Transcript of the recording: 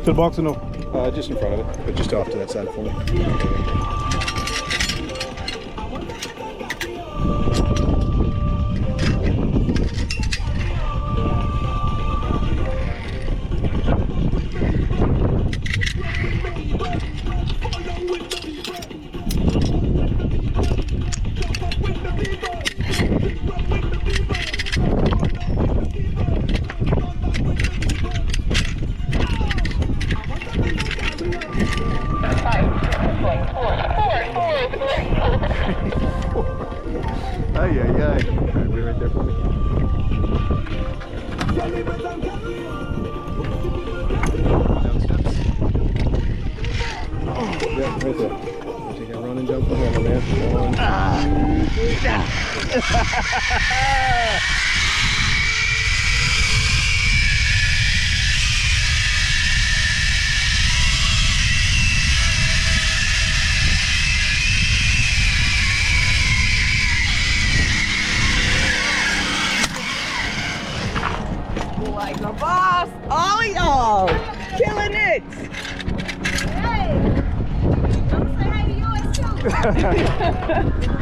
To the box or no? Just in front of it, but just off to that side for me. Ay, ay, ay. Alright, wait right there for me. Down steps. Yeah, right there. Take a run and jump for home, man. One, two, Like a boss, all of y'all, killing it. Hey, I'm gonna say hi to yours too.